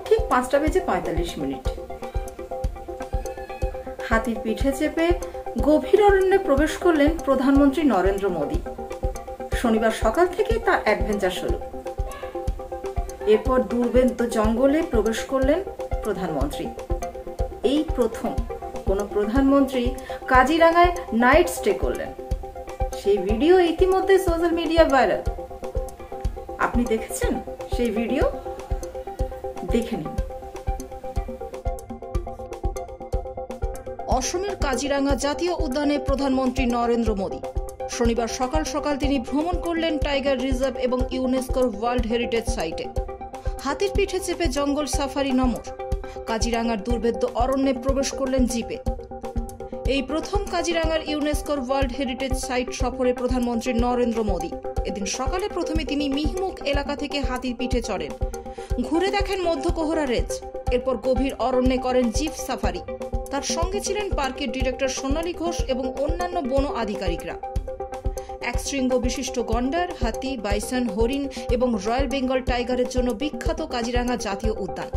ঠিক 5:45 হাতির পিঠে চেপে গভীর অরণ্যে প্রবেশ করলেন প্রধানমন্ত্রী নরেন্দ্র মোদী। শনিবার সকাল থেকে তার অ্যাডভেঞ্চার শুরু। এরপর দুর্ভেদ্য জঙ্গলে প্রবেশ করলেন প্রধানমন্ত্রী। এই প্রথম কোনো প্রধানমন্ত্রী কাজিরাঙ্গায় নাইট স্টে করলেন। সেই ভিডিও ইতিমধ্যে সোশ্যাল মিডিয়া ভাইরাল। আপনি দেখেছেন সেই ভিডিও? দেখে নিন। অসমের কাজিরাঙ্গা জাতীয় উদ্যানে প্রধানমন্ত্রী নরেন্দ্র মোদী। শনিবার সকাল সকাল তিনি ভ্রমণ করলেন টাইগার রিজার্ভ এবং ইউনেস্কোর ওয়ার্ল্ড হেরিটেজ সাইটে। হাতির পিঠে চেপে জঙ্গল সাফারি নমর। কাজিরাঙ্গার দুর্ভেদ্য অরণ্যে প্রবেশ করলেন জিপে। এই প্রথম কাজিরাঙ্গার ইউনেস্কোর ওয়ার্ল্ড হেরিটেজ সাইট সফরে প্রধানমন্ত্রী নরেন্দ্র মোদী। এদিন সকালে প্রথমে তিনি মিহিমুখ এলাকা থেকে হাতির পিঠে চড়েন, ঘুরে দেখেন মধ্য কোহরা রেঞ্জ। এরপর গভীর অরণ্যে করেন জিপ সাফারি। তার সঙ্গে ছিলেন পার্কের ডিরেক্টর সোনালী ঘোষ এবং অন্যান্য বন আধিকারিকরা। এক শৃঙ্গ বিশিষ্ট গন্ডার, হাতি, বাইসন, হরিণ এবং রয়্যাল বেঙ্গল টাইগারের জন্য বিখ্যাত কাজিরাঙ্গা জাতীয় উদ্যান।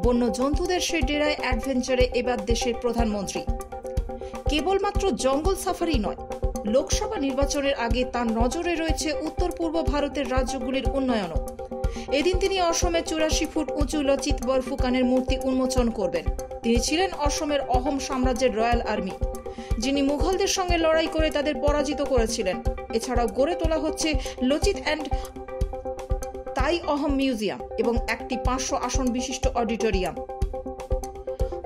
বন্য জন্তুদের সেই ডেরায় অ্যাডভেঞ্চারে এবার দেশের প্রধানমন্ত্রী। কেবলমাত্র জঙ্গল সাফারি নয়, লোকসভা নির্বাচনের আগে তার নজরে রয়েছে উত্তর পূর্ব ভারতের রাজ্যগুলির উন্নয়নও। এদিন তিনি অসমের 84 ফুট উঁচু লচিত বরফুকানের মূর্তি উন্মোচন করবেন। তিনি ছিলেন অসমের অহোম সাম্রাজ্যের রয়্যাল আর্মি, যিনি মুঘলদের সঙ্গে লড়াই করে তাদের পরাজিত করেছিলেন। এছাড়াও গড়ে তোলা হচ্ছে লচিত অ্যান্ড তাই অহোম মিউজিয়াম এবং একটি 500 আসন বিশিষ্ট অডিটোরিয়াম।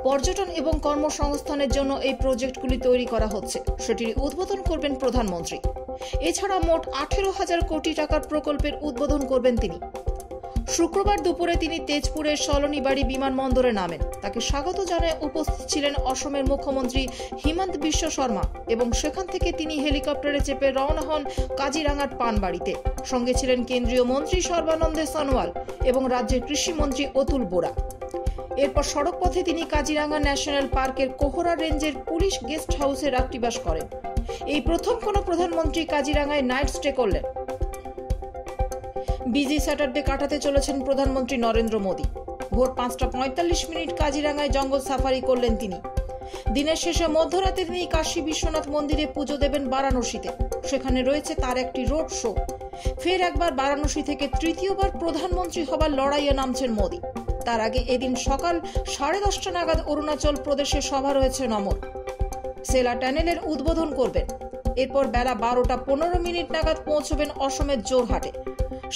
পর্যটন এবং কর্মসংস্থানের জন্য এই প্রজেক্টগুলি তৈরি করা হচ্ছে, সেটির উদ্বোধন করবেন প্রধানমন্ত্রী। এছাড়া মোট 18,000 কোটি টাকার প্রকল্পের উদ্বোধন করবেন তিনি। শুক্রবার দুপুরে তিনি তেজপুরের সলনিবাড়ি বিমানবন্দরে নামেন। তাকে স্বাগত জানায় উপস্থিত ছিলেন অসমের মুখ্যমন্ত্রী হিমন্ত বিশ্ব শর্মা এবং সেখান থেকে তিনি হেলিকপ্টারে চেপে রওনা হন কাজিরাঙ্গার পানবাড়িতে। সঙ্গে ছিলেন কেন্দ্রীয় মন্ত্রী সর্বানন্দ সোনোয়াল এবং রাজ্যের কৃষিমন্ত্রী অতুল বোরা। এরপর সড়ক পথে তিনি কাজিরাঙ্গা ন্যাশনাল পার্কের কোহরা রেঞ্জের পুলিশ গেস্ট হাউসে রাত্রিবাস করেন। এই প্রথম কোনো প্রধানমন্ত্রী কাজিরাঙ্গায় নাইট স্টে করলেন। বিজি স্যাটারডে কাটাতে চলেছেন প্রধানমন্ত্রী নরেন্দ্র মোদী। ভোর 5:45 কাজিরাঙ্গায় জঙ্গল সাফারি করলেন তিনি। দিনের শেষে মধ্যরাতে তিনি কাশী বিশ্বনাথ মন্দিরে পুজো দেবেন বারাণসীতে। সেখানে রয়েছে তার একটি রোড শো। ফের একবার বারাণসী থেকে তৃতীয়বার প্রধানমন্ত্রী হবার লড়াইয়ে নামছেন মোদী। তার আগে এদিন সকাল 10:30 নাগাদ অরুণাচল প্রদেশে সভা রয়েছে নমর। সেলা টানেলের উদ্বোধন করবেন। এরপর বেলা 12:15 নাগাদ পৌঁছবেন অসমের জোরহাটে।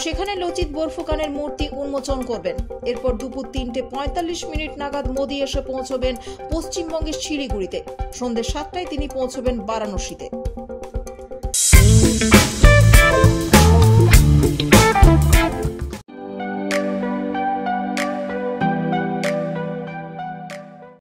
সেখানে লচিত বরফুকানের মূর্তি উন্মোচন করবেন। এরপর দুপুর 3:45 নাগাদ মোদী এসে পৌঁছবেন পশ্চিমবঙ্গের শিলিগুড়িতে। সন্ধ্যে 7টায় তিনি পৌঁছবেন বারাণসীতে।